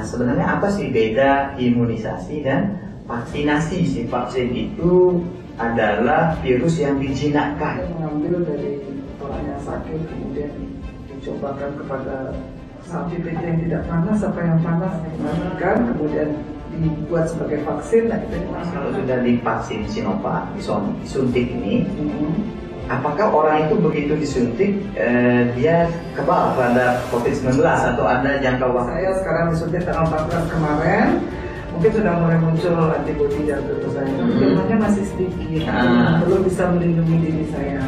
sebenarnya apa sih beda imunisasi dan vaksinasi? Si vaksin itu adalah virus yang dijinakkan. Mengambil dari orang yang sakit, kemudian dicobakan kepada sapi yang tidak panas, apa yang panas dimandikan, kemudian dibuat sebagai vaksin. Nah, kita kalau sudah divaksin Sinovac, disuntik ini, apakah orang itu begitu disuntik dia kebal terhadap COVID-19 atau ada jangka waktu? Saya sekarang disuntik tanggal 14 kemarin, mungkin sudah mulai muncul antibodi dan tubuh saya, tapi jumlahnya masih sedikit, belum bisa melindungi diri saya.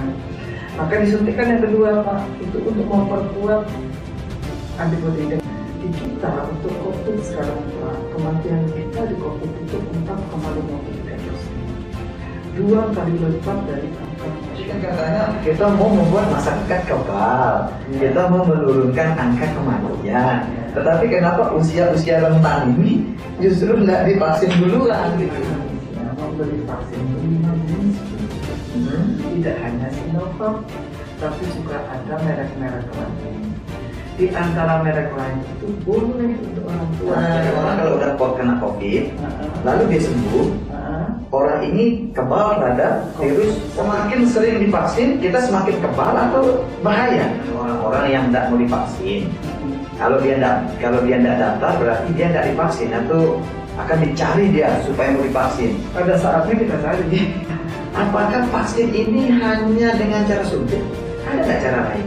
Maka disuntikkan yang kedua, Pak, itu untuk memperkuat antibodi. Di kita untuk COVID sekarang, Pak, kematian kita di COVID itu 4,53%, 2 kali lipat dari angka. Katanya kita mau membuat masyarakat kebal, kita mau menurunkan angka kematian. Tetapi kenapa usia-usia rentan ini justru nggak divaksin duluan gitu? Memberi vaksin tidak hanya Sinovac, tapi juga ada merek-merek lain. Di antara merek lain itu boleh untuk orang tua. Orang kalau udah kena COVID, lalu dia sembuh, orang ini kebal terhadap virus. Semakin sering divaksin, kita semakin kebal atau bahaya? Orang-orang yang tidak mau divaksin, kalau dia tidak daftar berarti dia tidak divaksin atau akan dicari dia supaya mau divaksin. Pada saatnya kita cari. Apakah vaksin ini hanya dengan cara suntik? Ada nggak cara lain?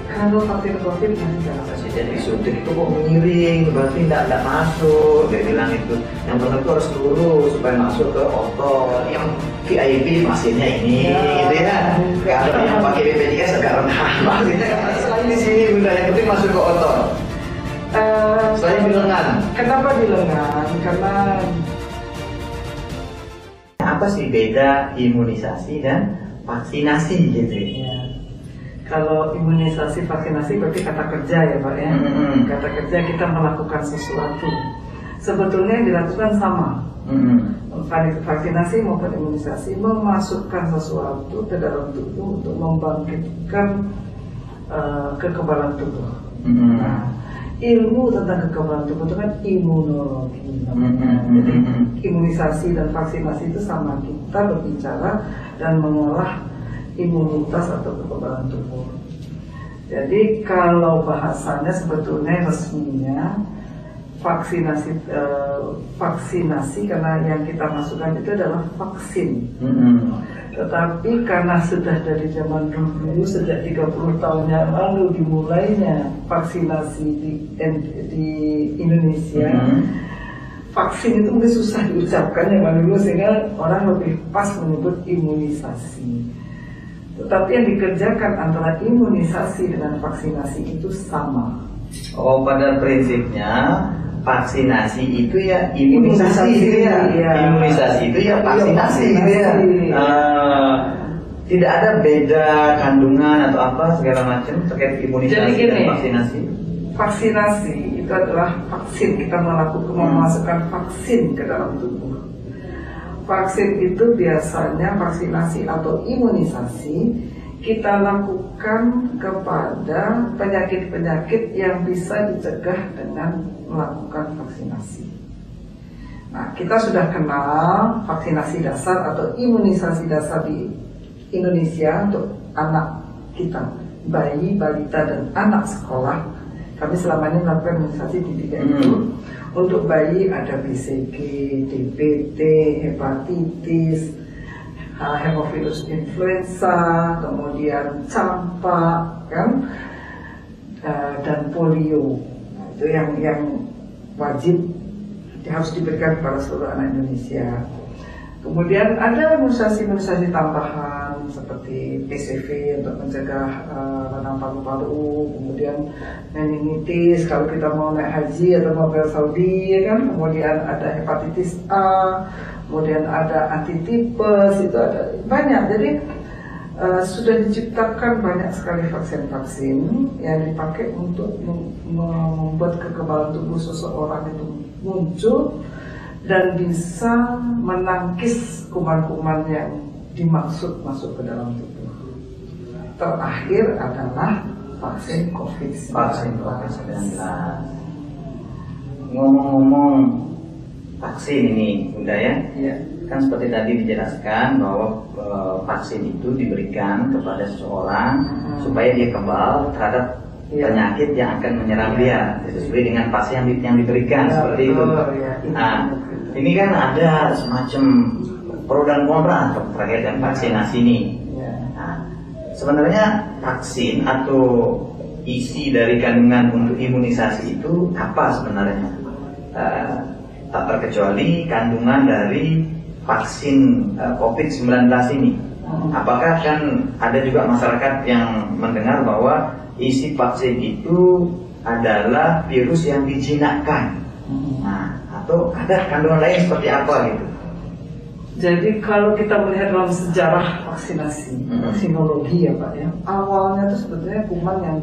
Kalau vaksin COVID masih cara jadi suntik itu kok miring, berarti tidak masuk. Dia bilang itu yang benar itu harus lurus supaya masuk ke otot. Yang VIP vaksinnya ini, gitu ya. Kalau yang pakai BPJS agak rendah vaksinnya. Selain di sini bunda, yang penting masuk ke otot. Selain di lengan. Kenapa di lengan? Karena apa sih beda imunisasi dan vaksinasi gitu ya? Kalau imunisasi, vaksinasi berarti kata kerja ya Pak ya. Kata kerja kita melakukan sesuatu. Sebetulnya yang dilakukan sama. Vaksinasi maupun imunisasi memasukkan sesuatu ke dalam tubuh untuk membangkitkan kekebalan tubuh. Nah, ilmu tentang kekebalan tubuh itu kan imunologi. Jadi imunisasi dan vaksinasi itu sama, kita berbicara dan mengolah imunitas atau kekebalan tubuh. Jadi kalau bahasanya sebetulnya resminya vaksinasi karena yang kita masukkan itu adalah vaksin. Tetapi karena sudah dari zaman dulu, sejak 30 tahun yang lalu dimulainya vaksinasi di Indonesia, vaksin itu mungkin susah diucapkan zaman dulu sehingga orang lebih pas menyebut imunisasi. Tetapi yang dikerjakan antara imunisasi dengan vaksinasi itu sama. Oh, pada prinsipnya vaksinasi itu ya imunisasi gitu ya. Imunisasi itu ya vaksinasi gitu ya. Tidak ada beda kandungan atau apa segala macam terkait imunisasi dan vaksinasi. Vaksinasi itu adalah vaksin, kita memasukkan vaksin ke dalam tubuh. Vaksin itu biasanya vaksinasi atau imunisasi kita lakukan kepada penyakit-penyakit yang bisa dicegah dengan melakukan vaksinasi. Nah, kita sudah kenal vaksinasi dasar atau imunisasi dasar di Indonesia untuk anak kita, bayi, balita, dan anak sekolah. Kami selama ini melakukan imunisasi di 3 itu. Untuk bayi ada BCG, DPT, hepatitis, hemophilus influenza, kemudian campak, kan, dan polio. Nah, itu yang wajib harus diberikan kepada seluruh anak Indonesia. Kemudian ada imunisasi tambahan seperti PCV untuk mencegah radang paru-paru, kemudian meningitis kalau kita mau naik haji atau mau ke Saudi, ya kan. Kemudian ada hepatitis A, kemudian ada antitipes, itu ada banyak. Jadi sudah diciptakan banyak sekali vaksin-vaksin yang dipakai untuk membuat kekebalan tubuh seseorang itu muncul dan bisa menangkis kuman-kuman yang dimaksud masuk ke dalam tubuh. Terakhir adalah vaksin COVID-19. ngomong-ngomong vaksin ini, Bunda ya. Iya. Kan seperti tadi dijelaskan bahwa vaksin itu diberikan kepada seseorang supaya dia kebal terhadap penyakit yang akan menyerang dia sesuai dengan vaksin yang diberikan, seperti itu. Nah, ini kan ada semacam pro dan kontra terkait dengan vaksinasi ini. Nah, sebenarnya vaksin atau isi dari kandungan untuk imunisasi itu apa sebenarnya? Tak terkecuali kandungan dari vaksin COVID-19 ini. Apakah kan ada juga masyarakat yang mendengar bahwa isi vaksin itu adalah virus yang dijinakkan? Nah, atau ada kandungan lain seperti apa gitu? Jadi kalau kita melihat dalam sejarah vaksinasi, vaksinologi ya Pak ya, awalnya itu sebetulnya kuman yang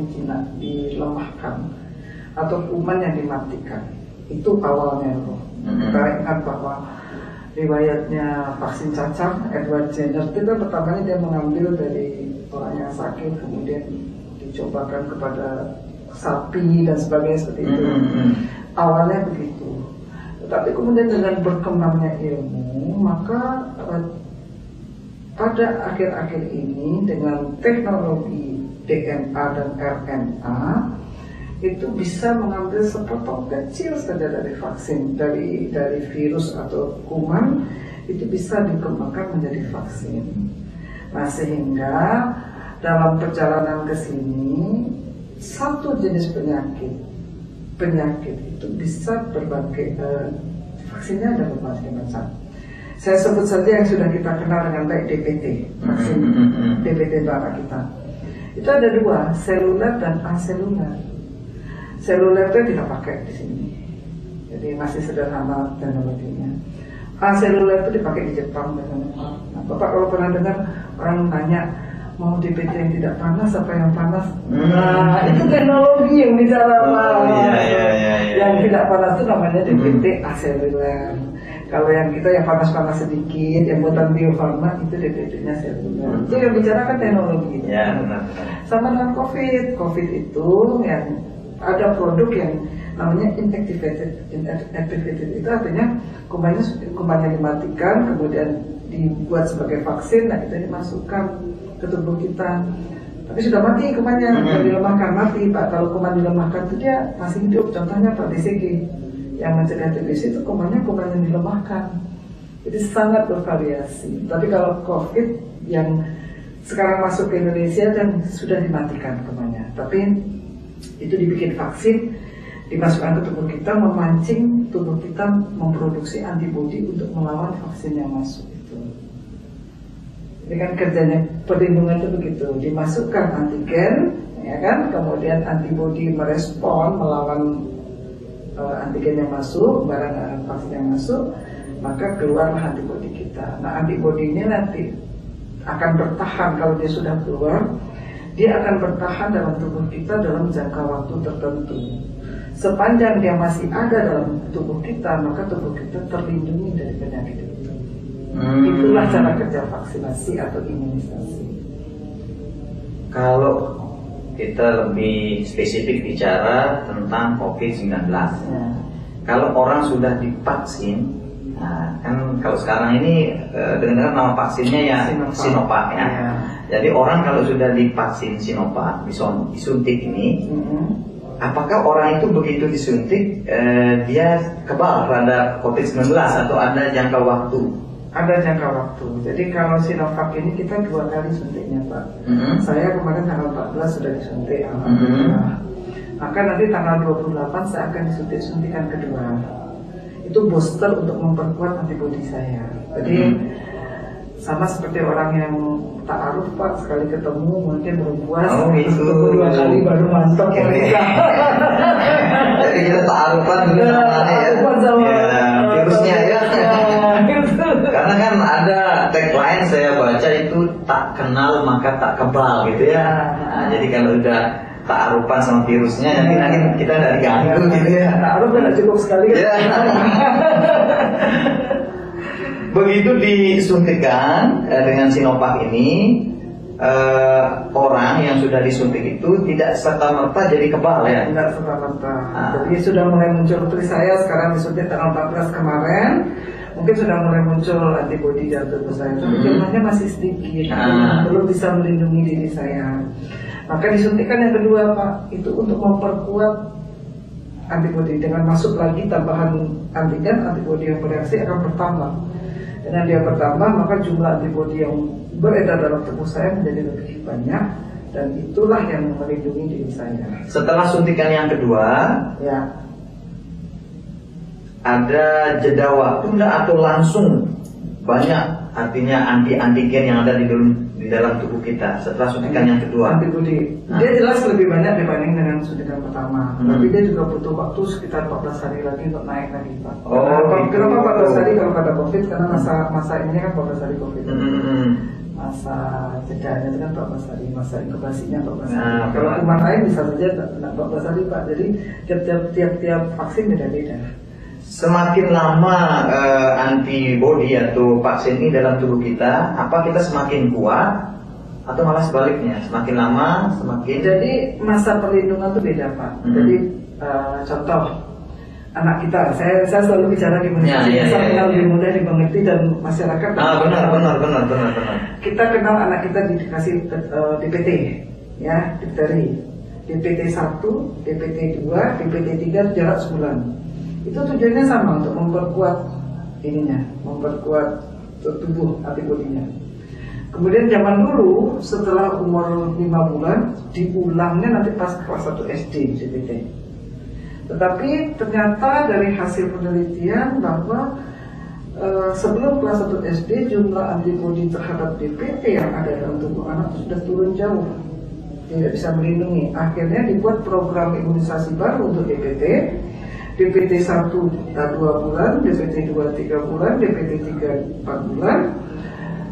dilemahkan atau kuman yang dimatikan. Itu awalnya loh. Kita ingat bahwa riwayatnya vaksin cacar, Edward Jenner itu kan pertamanya dia mengambil dari orang yang sakit, kemudian dicobakan kepada sapi dan sebagainya seperti itu. Awalnya begitu. Tetapi kemudian dengan berkembangnya ilmu, maka pada akhir-akhir ini dengan teknologi DNA dan RNA itu bisa mengambil sepotong kecil saja dari vaksin, dari virus atau kuman, itu bisa dikembangkan menjadi vaksin. Nah, sehingga dalam perjalanan ke sini satu jenis penyakit itu bisa berbagai vaksinnya ada berbagai macam. Saya sebut saja yang sudah kita kenal dengan baik, DPT, vaksin DPT darah kita. Itu ada dua, seluler dan aseluler. Seluler itu kita pakai di sini, jadi masih sederhana teknologinya. Aseluler itu dipakai di Jepang dan Nepal. Nah, Bapak kalau pernah dengar orang nanya mau DPT yang tidak panas apa yang panas? Nah, itu teknologi yang bicara Pak. Yang tidak panas itu namanya DPT aseluler. Kalau yang kita yang panas-panas sedikit, yang buatan Bio-Farma itu DPT-nya seluler. Itu yang bicarakan teknologi. Ya, benar. Sama dengan COVID. COVID itu yang ada produk yang namanya inactivated itu artinya kumannya dimatikan, kemudian dibuat sebagai vaksin, nah itu dimasukkan ke tubuh kita. Tapi sudah mati kumannya, dilemahkan mati Pak. Kalau kuman dilemahkan itu dia masih hidup. Contohnya Pak BCG yang mencegah TBC itu kuman yang dilemahkan. Jadi sangat bervariasi. Tapi kalau COVID yang sekarang masuk ke Indonesia dan sudah dimatikan kumannya, tapi itu dibikin vaksin, dimasukkan ke tubuh kita, memancing tubuh kita memproduksi antibodi untuk melawan vaksin yang masuk itu. Ini kan kerjanya perlindungan itu begitu, dimasukkan antigen, ya kan, kemudian antibodi merespon melawan antigen yang masuk, barang vaksin yang masuk, maka keluarlah antibodi kita. Nah, antibodi ini nanti akan bertahan kalau dia sudah keluar. Dia akan bertahan dalam tubuh kita dalam jangka waktu tertentu. Sepanjang dia masih ada dalam tubuh kita, maka tubuh kita terlindungi dari penyakit itu. Itulah cara kerja vaksinasi atau imunisasi. Kalau kita lebih spesifik bicara tentang COVID-19, kalau orang sudah divaksin, nah, kan kalau sekarang ini dengar nama vaksinnya ya Sinovac ya. Jadi orang kalau sudah divaksin Sinovac, disuntik ini, apakah orang itu begitu disuntik dia kebal terhadap COVID-19 atau ada jangka waktu? Ada jangka waktu. Jadi kalau Sinovac ini kita 2 kali suntiknya Pak. Saya kemarin tanggal 14 sudah disuntik. Maka nanti tanggal 28 saya akan disuntik suntikan kedua. Itu booster untuk memperkuat antibodi saya. Jadi sama seperti orang yang ta'aruf Pak, sekali ketemu mungkin belum puas, ketemu 2 kali baru mantap. Jadi kita ta'arufan dulu sama virusnya ya. Karena kan ada tagline saya baca itu tak kenal maka tak kebal gitu ya. Nah, jadi kalau udah ta'arufan sama virusnya, nanti kita nggak diganggu gitu ya. Ta'aruf kan cukup sekali kan. Begitu disuntikan dengan Sinovac ini, orang yang sudah disuntik itu tidak serta-merta jadi kebal ya? Tidak serta-merta. Jadi sudah mulai muncul seperti saya sekarang disuntik tanggal 14 kemarin, mungkin sudah mulai muncul antibodi dalam tubuh saya, tapi jumlahnya masih sedikit, belum bisa melindungi diri saya. Maka disuntikan yang kedua Pak, itu untuk memperkuat antibodi dengan masuk lagi tambahan antigen, antibodi yang bereaksi akan bertambah. Dengan dia bertambah, maka jumlah antibodi yang beredar dalam tubuh saya menjadi lebih banyak, dan itulah yang melindungi diri saya. Setelah suntikan yang kedua, ya, ada jeda waktu enggak atau langsung banyak, artinya antigen yang ada di dalam tubuh kita setelah suntikan yang kedua? Antibodi, dia jelas lebih banyak dibanding dengan suntikan pertama, tapi dia juga butuh waktu sekitar 14 hari lagi untuk naik lagi Pak. Kenapa 14 hari kalau pada COVID? Karena masa ini kan 14 hari COVID. Masa jedanya itu kan 14 hari, masa inkubasinya 14 hari. Kalau kuman lain bisa saja 14 hari Pak. Jadi tiap vaksin beda-beda. Semakin lama antibodi atau vaksin ini dalam tubuh kita, apa kita semakin kuat atau malah sebaliknya? Semakin lama semakin. Jadi masa perlindungan itu beda Pak. Jadi contoh anak kita, saya selalu bicara imunisasi supaya lebih mudah dimengerti dan masyarakat. Benar. Kita kenal anak kita dikasih DPT, ya, difteri, DPT 1, DPT 2, DPT 3 jarak sebulan. Itu tujuannya sama, untuk memperkuat memperkuat tubuh antibodinya. Kemudian zaman dulu setelah umur 5 bulan diulangnya nanti pas kelas 1 SD DPT. Tetapi ternyata dari hasil penelitian bahwa sebelum kelas 1 SD jumlah antibodi terhadap DPT yang ada dalam tubuh anak sudah turun jauh, tidak bisa melindungi. Akhirnya dibuat program imunisasi baru untuk DPT. DPT 1 2 bulan, DPT 2 3 bulan, DPT 3 4 bulan,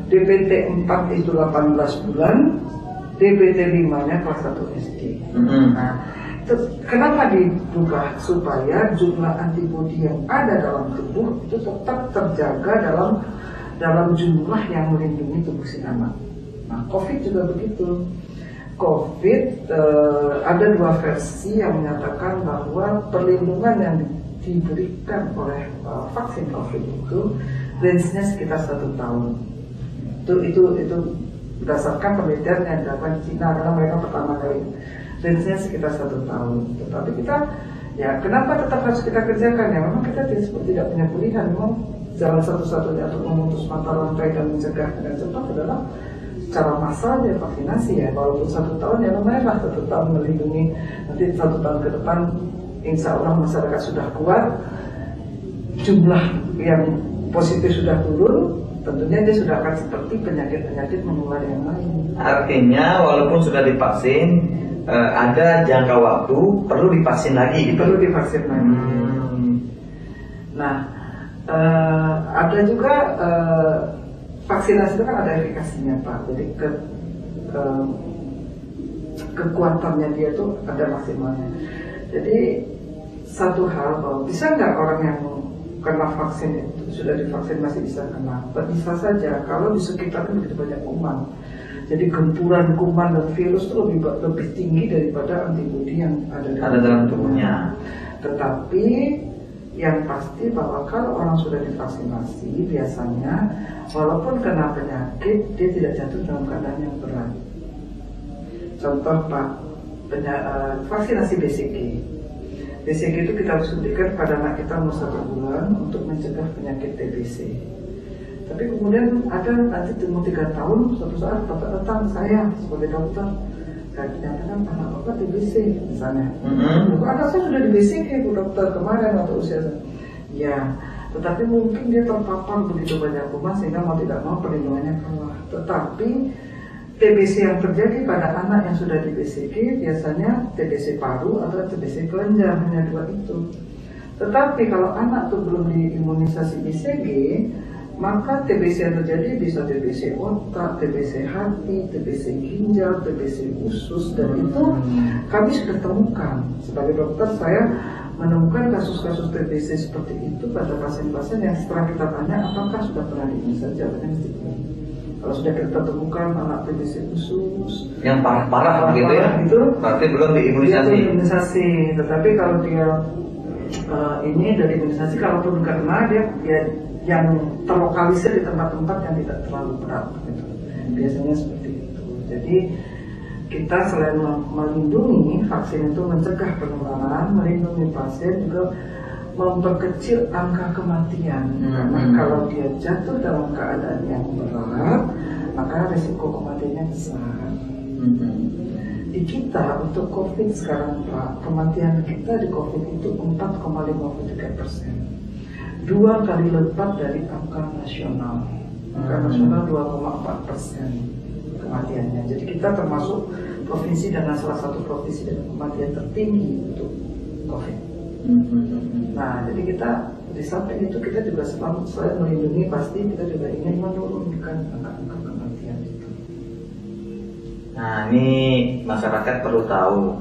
DPT 4 itu 18 bulan, DPT 5-nya kelas 1 SD. Nah, kenapa dibuka? Supaya jumlah antibodi yang ada dalam tubuh itu tetap terjaga dalam jumlah yang melindungi tubuh si anak. Nah, COVID juga begitu. COVID ada 2 versi yang menyatakan bahwa perlindungan yang diberikan oleh vaksin COVID itu range-nya sekitar 1 tahun. Itu berdasarkan penelitian yang dilakukan di Cina, karena mereka pertama kali. Range-nya sekitar 1 tahun. Tetapi kita, ya kenapa tetap harus kita kerjakan? Ya memang kita tidak punya pilihan. Memang jalan satu-satunya untuk memutus mata rantai dan mencegah dengan cepat adalah secara massal ya vaksinasi ya. Walaupun 1 tahun ya lumayan lah 1 tahun melindungi. Nanti 1 tahun ke depan insya Allah masyarakat sudah kuat, jumlah yang positif sudah turun, tentunya dia sudah akan seperti penyakit-penyakit menular yang lain. Artinya walaupun sudah divaksin, ada jangka waktu perlu divaksin lagi gitu? Perlu divaksin lagi. Nah, ada juga vaksinasi itu kan ada efikasinya Pak. Jadi kekuatannya dia tuh ada maksimalnya. Jadi satu hal bahwa bisa nggak orang yang kena vaksin itu sudah divaksin masih bisa kena? Bisa saja kalau di sekitarnya begitu banyak kuman. Jadi gempuran kuman dan virus itu lebih tinggi daripada antibodi yang ada dalam tubuhnya. Tetapi yang pasti bahwa kalau orang sudah divaksinasi biasanya walaupun kena penyakit dia tidak jatuh dalam keadaan yang berat. Contoh Pak, vaksinasi BCG. BCG itu kita suntikan pada anak kita umur 1 bulan untuk mencegah penyakit TBC. Tapi kemudian ada nanti umur 3 tahun suatu saat bapak datang saya sebagai dokter, saya nyatakan anak bapak TBC misalnya. Anak saya sudah di BCG Bu dokter kemarin waktu usia saya. Ya, tetapi mungkin dia terpapar begitu banyak kuman sehingga mau tidak mau perlindungannya kalah. Tetapi TBC yang terjadi pada anak yang sudah di BCG biasanya TBC paru atau TBC kelenjar, hanya 2 itu. Tetapi kalau anak itu belum diimunisasi BCG, maka TBC yang terjadi bisa TBC otak, TBC hati, TBC ginjal, TBC usus, dan itu kami sudah temukan. Sebagai dokter saya menemukan kasus-kasus TBC seperti itu pada pasien-pasien yang setelah kita tanya apakah sudah pernah diimunisasi, jawabannya mesti belum. Kalau sudah kita temukan anak TBC khusus yang parah-parah begitu ya, itu berarti belum diimunisasi. Dia imunisasi, tetapi kalau dia ini dari imunisasi, kalaupun kena dia yang terlokalisir di tempat-tempat yang tidak terlalu berat gitu. Biasanya seperti itu. Jadi kita selain melindungi, vaksin itu mencegah penularan, melindungi pasien, juga memperkecil angka kematian. Karena kalau dia jatuh dalam keadaan yang berat, maka risiko kematiannya besar. Di kita untuk COVID sekarang Pak, kematian kita di COVID itu 4,53%, 2 kali lipat dari angka nasional. Angka nasional 2,4% kematiannya. Jadi kita termasuk provinsi dengan salah satu provinsi dengan kematian tertinggi untuk COVID. Nah, jadi kita di samping itu kita juga selain melindungi, pasti kita juga ingin menurunkan angka kematian itu. Nah, ini masyarakat perlu tahu,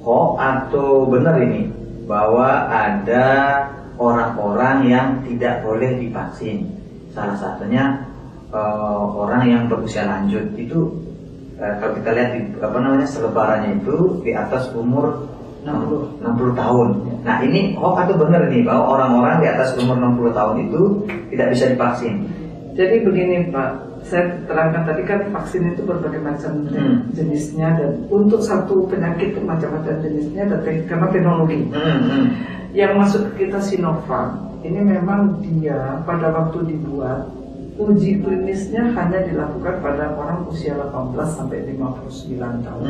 hoax atau benar ini bahwa ada orang-orang yang tidak boleh divaksin. Salah satunya orang yang berusia lanjut itu, kalau kita lihat di selebarannya itu di atas umur 60 tahun. Nah, ini hoax atau benar nih bahwa orang-orang di atas umur 60 tahun itu tidak bisa divaksin? Jadi begini Pak, saya terangkan tadi kan vaksin itu berbagai macam jenisnya, dan untuk satu penyakit itu macam-macam jenisnya dan karena teknologi. Yang masuk ke kita Sinovac ini memang dia pada waktu dibuat uji klinisnya hanya dilakukan pada orang usia 18 sampai 59 tahun.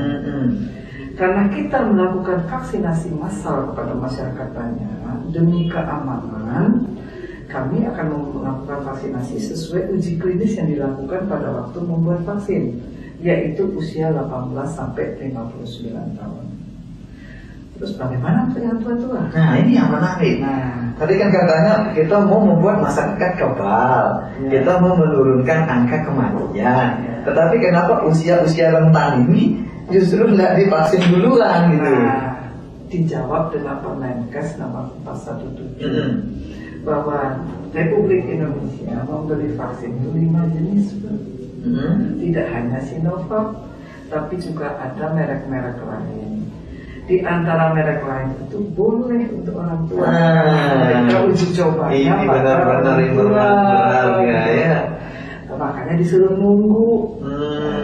Karena kita melakukan vaksinasi massal kepada masyarakat banyak demi keamanan, kami akan melakukan vaksinasi sesuai uji klinis yang dilakukan pada waktu membuat vaksin, yaitu usia 18 sampai 59 tahun. Terus bagaimana untuk yang tua-tua? Nah, ini yang menarik. Tadi kan katanya kita mau membuat masyarakat kebal, kita mau menurunkan angka kematian. Tetapi kenapa usia-usia rentan ini justru tidak divaksin duluan gitu? Dijawab dengan Permenkes nomor 417 bahwa Republik Indonesia membeli vaksin itu 5 jenis, tidak hanya Sinovac, tapi juga ada merek-merek lain. Di antara merek lain itu boleh untuk orang tua. Mereka uji cobanya ini benar-benar berharga ya. Makanya disuruh nunggu.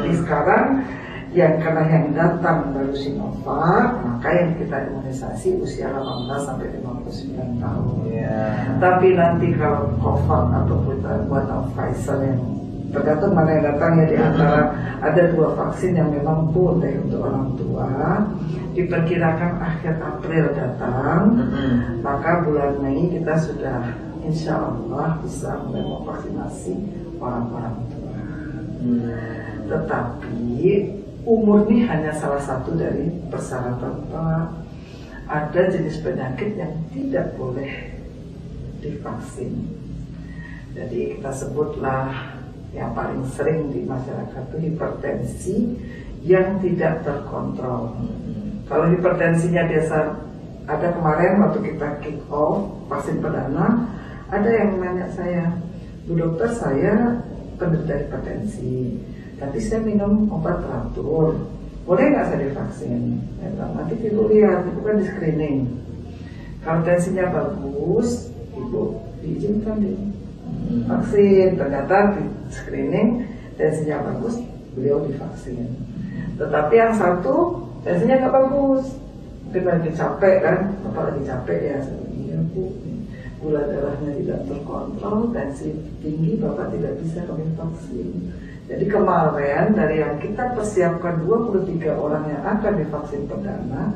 Jadi sekarang karena yang datang baru Sinovac, maka yang kita imunisasi usia 18 sampai 59 tahun. Tapi nanti kalau Covax atau buatan Pfizer yang tergantung mana yang datang ya, di antara ada 2 vaksin yang memang boleh untuk orang tua, diperkirakan akhir April datang, maka bulan Mei kita sudah insya Allah bisa mulai memvaksinasi orang-orang tua. Tetapi umur ini hanya salah satu dari persyaratan Pak. Ada jenis penyakit yang tidak boleh divaksin. Jadi kita sebutlah yang paling sering di masyarakat itu hipertensi yang tidak terkontrol. Kalau hipertensinya biasa, ada kemarin waktu kita kick off vaksin perdana, ada yang nanya saya, Bu dokter, saya penderita hipertensi, tapi saya minum obat teratur, boleh nggak saya divaksin? Ya, nanti ibu lihat, ibu kan di screening. Kalau tensinya bagus, ibu diizinkan vaksin. Ternyata di screening tensinya bagus, beliau divaksin. Tetapi yang satu tensinya nggak bagus, mungkin lagi capek kan, bapak lagi capek ya, iya Bu, gula darahnya tidak terkontrol, tensi tinggi, bapak tidak bisa kami vaksin. Jadi kemarin dari yang kita persiapkan 23 orang yang akan divaksin perdana,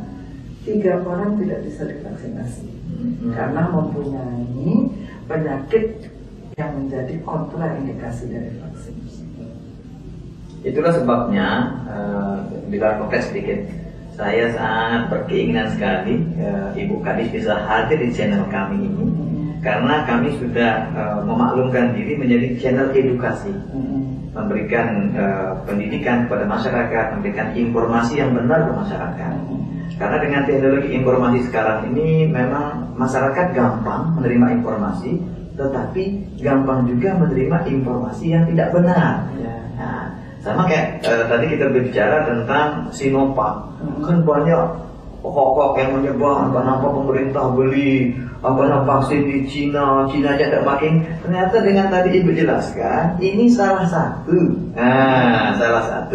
3 orang tidak bisa divaksinasi karena mempunyai penyakit yang menjadi kontraindikasi dari vaksin. Itulah sebabnya di luar konteks sedikit, saya sangat berkeinginan sekali Ibu Kadis bisa hadir di channel kami ini, karena kami sudah memaklumkan diri menjadi channel edukasi, memberikan pendidikan kepada masyarakat, memberikan informasi yang benar ke masyarakat. Karena dengan teknologi informasi sekarang ini memang masyarakat gampang menerima informasi, tetapi gampang juga menerima informasi yang tidak benar. Nah, sama kayak tadi kita berbicara tentang Sinovac, kan banyak hoax yang menyebar, kenapa pemerintah beli vaksin di Cina aja tidak makin. Ternyata dengan tadi Ibu jelaskan, ini salah satu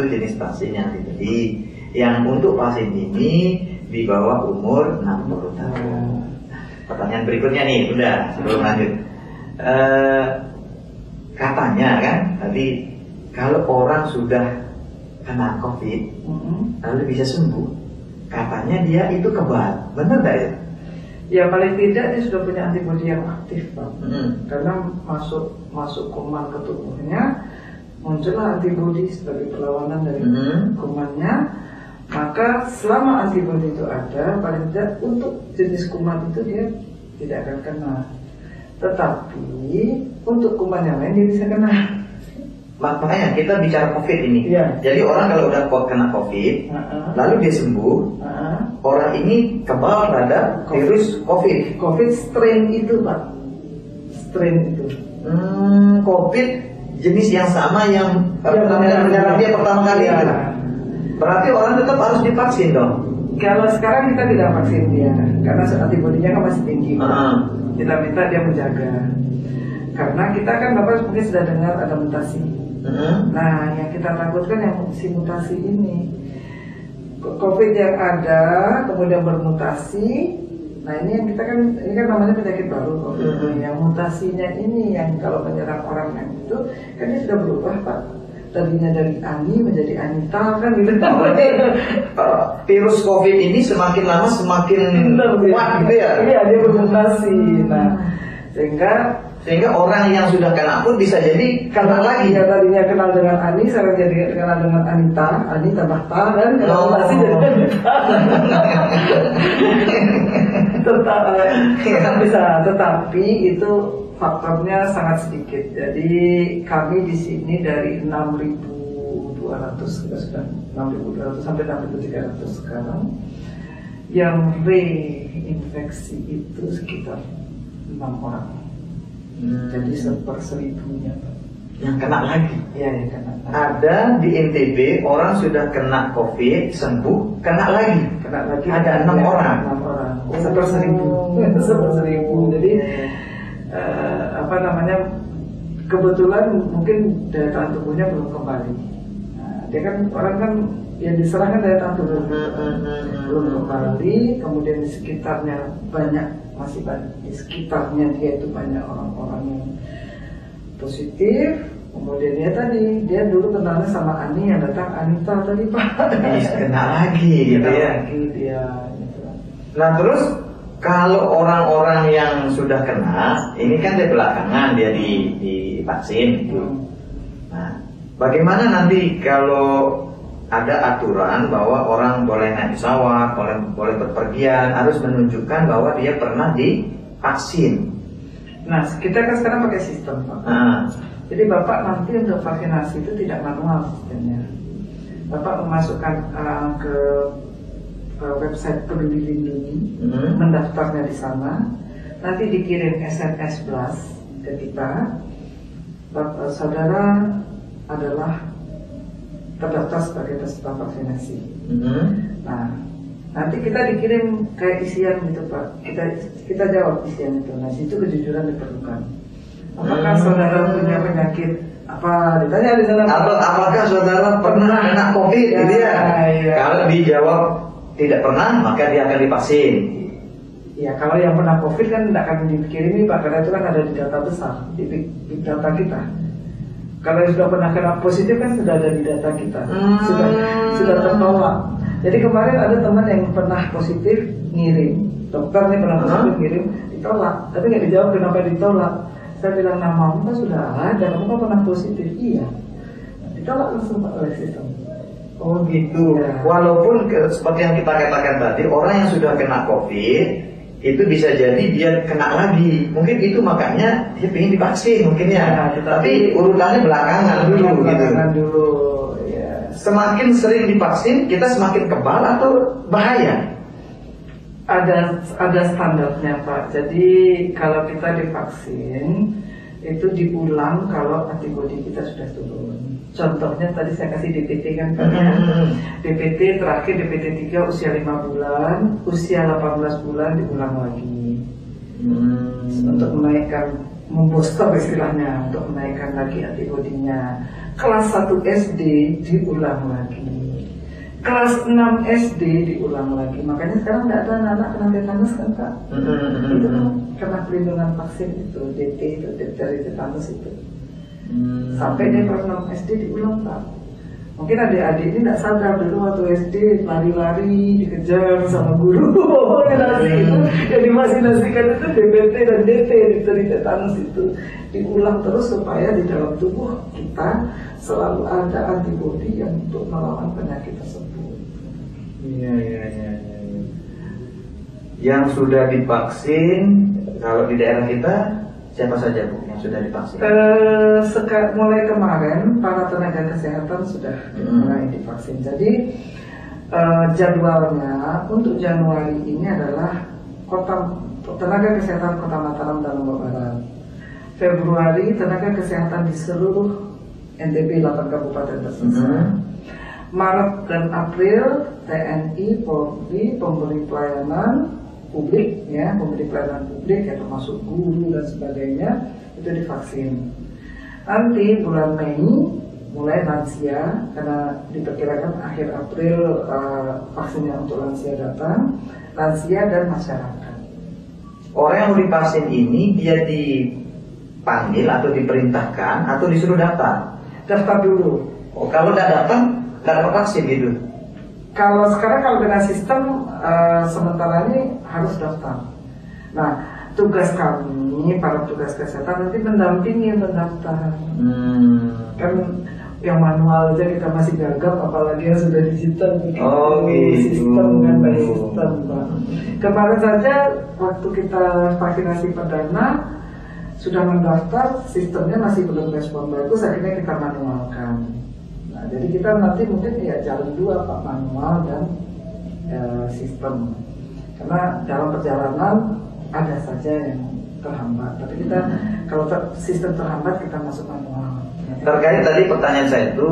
jenis vaksin yang dibeli, yang untuk vaksin ini di bawah umur 60 tahun. Pertanyaan berikutnya nih, udah sebelum lanjut. Katanya kan tadi, kalau orang sudah kena COVID lalu bisa sembuh, katanya dia itu kebal, benar nggak ya? Ya paling tidak dia sudah punya antibodi yang aktif, Pak. Karena masuk kuman ke tubuhnya, muncullah antibodi sebagai perlawanan dari kumannya. Maka selama antibodi itu ada, paling tidak untuk jenis kuman itu dia tidak akan kena. Tetapi untuk kuman yang lain dia bisa kena. Makanya kita bicara COVID ini. Ya. Jadi orang kalau udah kena COVID, lalu dia sembuh, orang ini kebal terhadap virus COVID. COVID strain itu, Pak. Strain itu. COVID jenis yang sama yang menyerang dia pertama kali itu. Berarti orang tetap harus divaksin dong. Kalau sekarang kita tidak vaksin dia, karena antibodinya kan masih tinggi. Kita minta dia menjaga. Karena kita kan Bapak mungkin sudah dengar ada mutasi. Nah, yang kita takutkan yang si mutasi ini, COVID yang ada kemudian bermutasi. Nah, ini yang kita kan, ini kan namanya penyakit baru COVID. Yang mutasinya ini yang kalau menyerang orang yang itu, kan dia sudah berubah, Pak. Tadinya dari Ani menjadi Anita kan gitu. Virus COVID ini semakin lama semakin kuat gitu ya? Iya, dia bermutasi. Nah, sehingga orang yang sudah kena pun bisa jadi kena lagi. Ya, tadinya kenal dengan Ani, sekarang jadi kenal dengan Anita, Ani tambah ta kan, mutasi jadi Anita. Tetap bisa, tetapi itu faktornya sangat sedikit. Jadi kami di sini dari 6.200 kita sudah 6.200 sampai 6.300 sekarang. Yang reinfeksi itu sekitar 6 orang. Jadi 1/1000-nya. Yang kena lagi? Iya, yang kena. Ada di NTB orang sudah kena COVID sembuh, kena lagi. Ada 6 orang. 6 orang. 1/1000. Jadi kebetulan mungkin daya tahan tubuhnya belum kembali. Nah, dia kan orang kan yang diserahkan daya tahan tubuh belum kembali. Kemudian di sekitarnya masih banyak di sekitarnya dia itu banyak orang-orang yang positif. Kemudian dia dulu kenalnya sama Ani, yang datang Anita tadi, Pak. Kena lagi gitu ya. Gitu. Nah terus kalau orang-orang yang sudah kena, ini kan dia belakangan dia divaksin. Nah, bagaimana nanti kalau ada aturan bahwa orang boleh naik pesawat, boleh berpergian, harus menunjukkan bahwa dia pernah divaksin. Nah, kita kan sekarang pakai sistem, Pak. Jadi Bapak nanti untuk vaksinasi itu tidak manual sistemnya. Bapak memasukkan ke website Peduli Lindungi, mendaftarnya di sana, nanti dikirim SMS blast ke kita. Saudara adalah terdaftar sebagai peserta vaksinasi. Nah, nanti kita dikirim kayak isian gitu, Pak. Kita jawab isian itu. Nah, situ kejujuran diperlukan. Apakah saudara punya penyakit apa? Ditanya di sana. Apakah saudara pernah kena COVID? Gitu ya. Kalau dijawab tidak pernah, maka dia akan divaksin. Ya, kalau yang pernah COVID kan tidak akan dikirimi, Pak, karena itu kan ada di data besar, di data kita. Kalau yang sudah pernah kena positif kan sudah ada di data kita, sudah tertolak. Jadi kemarin ada teman yang pernah positif ngirim, dokternya pernah positif ngirim, ditolak, tapi nggak dijawab kenapa ditolak. Saya bilang namamu kan sudah ada, kamu kan pernah positif, iya, ditolak langsung oleh sistem. Oh gitu. Ya. Walaupun seperti yang kita katakan tadi, orang yang sudah kena COVID itu bisa jadi dia kena lagi. Mungkin itu makanya dia ingin divaksin mungkin ya. Tapi urutannya belakangan dulu gitu. Ya. Semakin sering divaksin kita semakin kebal atau bahaya? Ada standarnya Pak. Jadi kalau kita divaksin itu diulang kalau antibodi kita sudah turun. Contohnya tadi saya kasih DPT kan Pak ya. DPT terakhir DPT 3 usia 5 bulan, usia 18 bulan diulang lagi. Untuk menaikkan, membooster istilahnya, untuk menaikkan lagi antibodinya. Kelas 1 SD diulang lagi. Kelas 6 SD diulang lagi. Makanya sekarang tidak ada anak kena tetanus kan Pak? Itu kan karena pelindungan vaksin itu, DT itu dari tetanus itu. Sampai dia kelas 6 SD diulang Pak. Mungkin adik-adik ini tidak sadar dulu waktu SD lari-lari dikejar sama guru. Vaksinasi itu yang divaksinasikan itu DPT dan DT dari tetanus itu diulang terus supaya di dalam tubuh kita selalu ada antibodi yang untuk melawan penyakit tersebut. Iya. Yang sudah divaksin, kalau di daerah kita siapa saja Bu yang sudah divaksin? Mulai kemarin para tenaga kesehatan sudah mulai divaksin. Jadi jadwalnya untuk Januari ini adalah tenaga kesehatan Kota Mataram dan Lombok Barat. Februari tenaga kesehatan di seluruh NTB 8 kabupaten tersisa. Maret dan April TNI, Polri, pemberi pelayanan publik ya, pemberi pelayanan publik ya termasuk guru dan sebagainya itu divaksin. Nanti bulan Mei mulai lansia, karena diperkirakan akhir April vaksinnya untuk lansia datang, lansia dan masyarakat. Orang yang mau divaksin ini dia dipanggil atau diperintahkan atau disuruh daftar? Daftar dulu. Oh, kalau tidak datang tidak dapat vaksin gitu? Kalau sekarang kalau dengan sistem sementara ini harus daftar. Nah, tugas kami para petugas kesehatan nanti mendampingi mendaftar. Kan yang manual aja kita masih gagap, apalagi yang sudah digital. Oh gitu. Sistem kan by sistem Pak. Kemarin saja waktu kita vaksinasi perdana sudah mendaftar, sistemnya masih belum respon bagus, akhirnya kita manualkan. Nah, jadi kita nanti mungkin ya jalan dua Pak, manual dan sistem. Karena dalam perjalanan ada saja yang terhambat, tapi kita kalau sistem terhambat kita masuk manual. Terkait tadi pertanyaan saya itu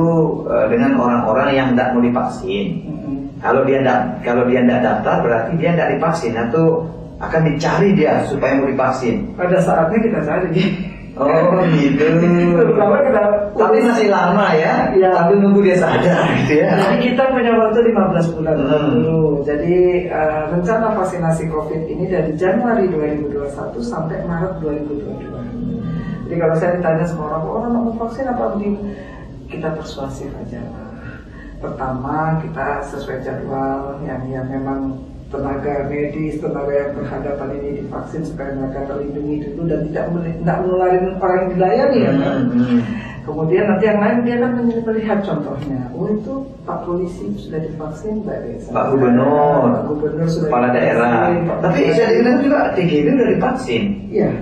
dengan orang-orang yang tidak mau divaksin. Kalau dia tidak daftar berarti dia tidak divaksin atau akan dicari dia supaya mau divaksin. Pada saatnya kita cari. Oh gitu. Tapi masih lama ya. Tapi nunggu dia sadar gitu ya. Jadi kita punya waktu 15 bulan dulu. Jadi rencana vaksinasi COVID ini dari Januari 2021 sampai Maret 2022. Jadi kalau saya ditanya sama orang mau vaksin apa begini, kita persuasif aja. Pertama kita sesuai jadwal yang memang tenaga medis, tenaga yang berhadapan ini divaksin supaya mereka terlindungi dulu dan tidak menularin orang yang dilayani ya kan. Kemudian nanti yang lain dia akan melihat contohnya. Oh itu Pak Polisi sudah divaksin, Pak Gubernur sudah kepala daerah. Tapi saya dengar juga TGW sudah divaksin. Iya.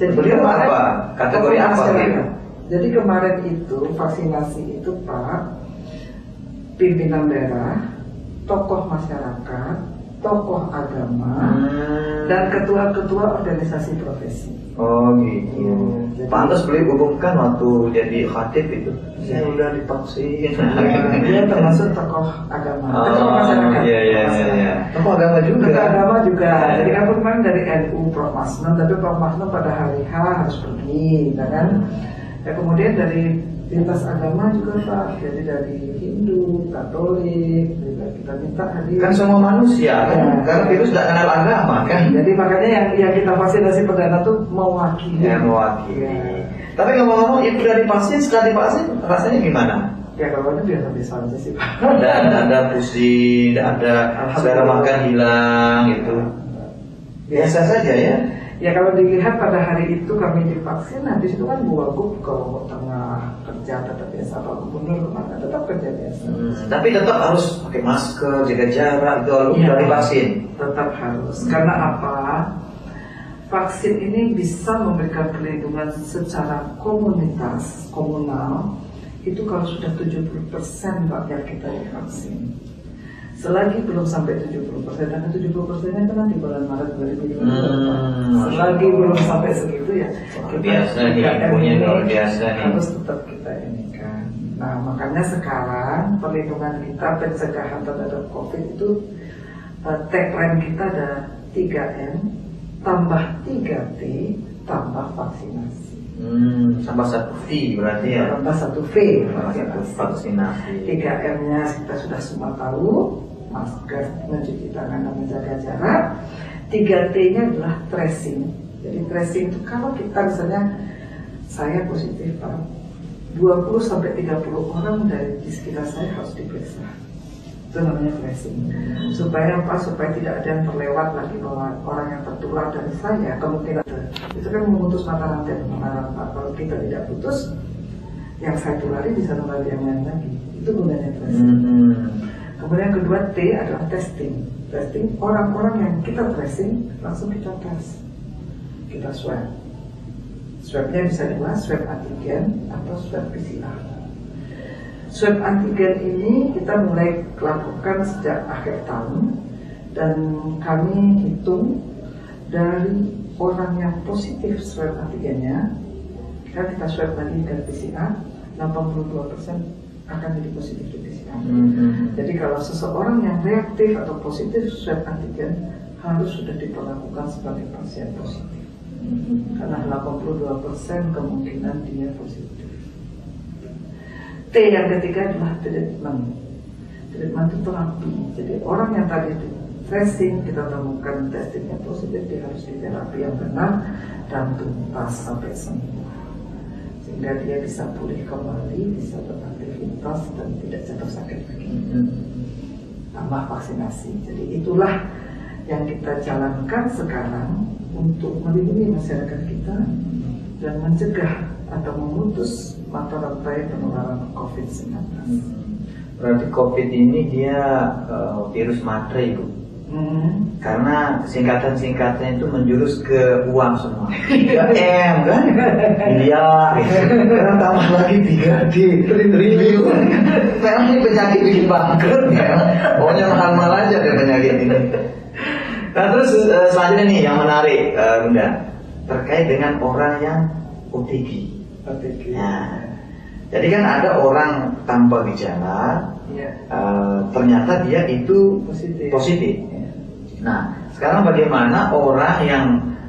Jadi beliau apa? Kategori apa? Jadi kemarin itu vaksinasi itu Pak, pimpinan daerah, tokoh masyarakat, tokoh agama, dan ketua-ketua organisasi profesi. Oh gitu. Pantas beliau hubungkan waktu jadi khatib itu. Saya udah divaksin. Dia termasuk tokoh agama, tokoh masyarakat. Iya. Tokoh agama juga. Tokoh agama juga. Jadi kan kemarin dari NU Prof Masnun, tapi Prof Masnun pada hari H harus pergi, kan? Ya, kemudian dari lintas agama juga Pak, jadi dari Hindu, Katolik, juga kita minta hadir. Kan semua manusia kan, karena virus tidak kenal agama kan. Jadi makanya yang kita vaksinasi perdana tuh mewakili. Ya mewakili. Ya. Tapi ngomong-ngomong, itu dari vaksin, setelah divaksin rasanya gimana? Ya kalau itu biasa-biasa aja sih Pak. Ada pusing, ada selera makan hilang gitu. Biasa saja ya. Ya kalau dilihat pada hari itu kami divaksin, habis itu kan Bu Wagub kalau tengah kerja tetap biasa, Pak Gubernur kemana tetap kerja biasa. Tapi tetap harus pakai masker, jaga jarak, itu harus divaksin. Tetap harus. Karena apa? Vaksin ini bisa memberikan perlindungan secara komunal. Itu kalau sudah 70% rakyat kita divaksin. Selagi belum sampai 70%, karena 70%-nya kan di bulan Maret 2020. Selagi belum sampai segitu ya, biasa punya luar biasa nih. Harus tetap kita ini kan. Nah, makanya sekarang perlindungan kita, pencegahan terhadap COVID itu tagline kita ada 3M, tambah 3T, tambah vaksinasi. Tambah 1 V berarti ya? Tambah 1 V, vaksinasi. 3M-nya kita sudah semua tahu, masker, mencuci tangan, dan menjaga jarak. 3T-nya adalah tracing. Jadi tracing itu kalau kita misalnya saya positif, 20-30 orang di sekitar saya harus diperiksa. Itu namanya tracing. Supaya apa? Supaya tidak ada yang terlewat lagi bahwa orang yang tertular dari saya kemungkinan itu kan memutus mata rantai penularan. Kalau kita tidak putus, yang saya tulari bisa nulari yang lain lagi. Itu gunanya tracing. Kemudian yang kedua T adalah testing. Testing orang-orang yang kita tracing langsung kita tes, kita swab. Swabnya bisa dua, swab antigen atau swab PCR. Swab antigen ini kita mulai lakukan sejak akhir tahun dan kami hitung dari orang yang positif swab antigennya, kita swab lagi dengan PCR, 82% akan jadi positif di PCR. Jadi kalau seseorang yang reaktif atau positif swab antigen harus sudah diperlakukan sebagai pasien positif. Karena 82% kemungkinan dia positif. T yang ketiga adalah treatment. Treatment itu terapi. Jadi orang yang tadi tracing kita temukan testingnya positif, dia harus di terapi yang benar dan tuntas sampai sembuh, sehingga dia bisa pulih kembali, bisa beraktivitas dan tidak jatuh sakit lagi. Tambah vaksinasi. Jadi itulah yang kita jalankan sekarang untuk melindungi masyarakat kita dan mencegah atau memutus mata rantai penularan COVID-19. Berarti COVID ini dia virus matre, Ibu. Karena singkatan-singkatan itu menjurus ke uang semua. 3M kan? Iya. Sekarang tambah lagi 3D, triliun. Memang ini penyakit bikin bangkrut ya. Pokoknya mahal-mahal aja deh penyakit ini. Nah terus selanjutnya nih yang menarik, Bunda, terkait dengan orang yang OTG. Nah, jadi kan ada orang tanpa gejala, ternyata dia itu positif. Nah, sekarang bagaimana orang yang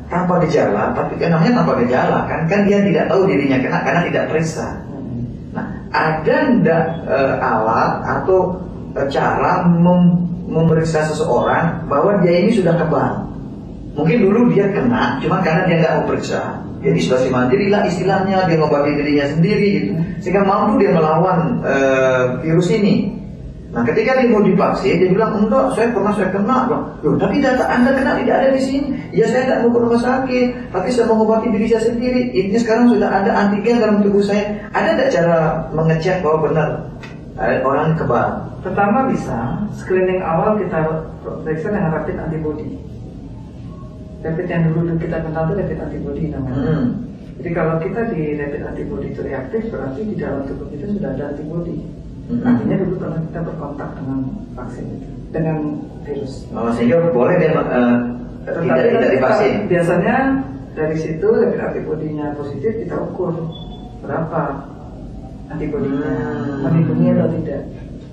tanpa gejala, tapi kan namanya tanpa gejala, kan dia tidak tahu dirinya kena karena tidak periksa. Nah, ada enggak alat atau cara memeriksa seseorang bahwa dia ini sudah kebal? Mungkin dulu dia kena, cuma karena dia nggak mau periksa. Jadi isolasi mandiri lah istilahnya, dia ngobati dirinya sendiri gitu, sehingga mampu dia melawan virus ini. Nah ketika dia mau divaksin, dia bilang enggak, saya kena. Loh, tapi data Anda kena tidak ada di sini. Ya saya tidak mau ke rumah sakit, tapi saya mengobati diri saya sendiri. Ini sekarang sudah ada antigen dalam tubuh saya. Ada tidak cara mengecek bahwa benar orang kebal? Pertama bisa screening awal kita periksa dengan rapid antibody. Rapid yang dulu kita kenal itu rapid antibody namanya. Jadi kalau kita di rapid antibody itu reaktif, berarti di dalam tubuh kita sudah ada antibody. Artinya dulu pernah kita berkontak dengan vaksin itu, dengan virus. Sehingga boleh dia tidak divaksin. Biasanya dari situ rapid antibody-nya positif, kita ukur berapa antibody-nya, melindungi atau tidak.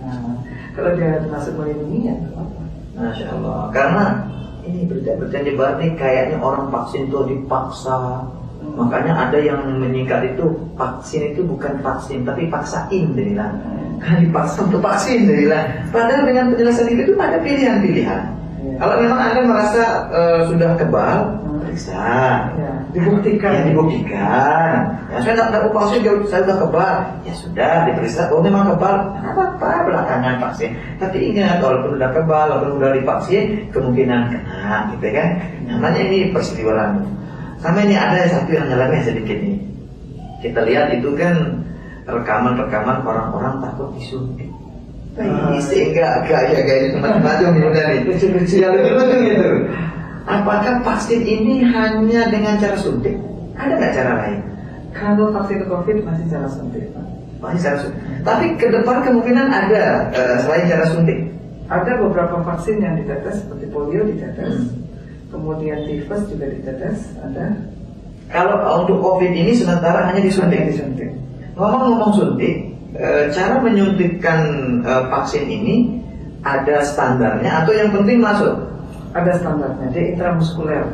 Nah, kalau dia termasuk melindungi ya apa? Masya Allah. Karena ini berita-berita nyebar nih kayaknya orang vaksin itu dipaksa. Makanya ada yang menyingkat itu vaksin itu bukan vaksin tapi paksain dia bilang. Karena dipaksa untuk vaksin dia bilang. Padahal dengan penjelasan itu ada pilihan-pilihan. Kalau memang Anda merasa sudah kebal, periksa. Dibuktikan. Ya dibuktikan. Ya saya tidak mau vaksin, saya sudah kebal. Ya sudah diperiksa. Oh memang kebal, apa belakangan vaksin. Tapi ingat, walaupun sudah kebal, walaupun sudah divaksin, kemungkinan kena, gitu kan. Namanya ini persiwalan. Sama ini ada satu yang nyeleneh sedikit nih. Kita lihat itu kan rekaman-rekaman orang-orang takut disuntik. Sehingga gaya ini macam-macam nih. Lucu-lucu gitu. Apakah vaksin ini hanya dengan cara suntik? Ada nggak cara lain? Kalau vaksin COVID masih cara suntik. Masih cara suntik. Tapi ke depan kemungkinan ada selain cara suntik. Ada beberapa vaksin yang ditetes seperti polio ditetes, kemudian tifus juga ditetes, ada. Kalau untuk COVID ini sementara hanya disuntik. Ngomong-ngomong suntik, cara menyuntikkan vaksin ini ada standarnya atau yang penting masuk? Ada standarnya, dia intramuskuler.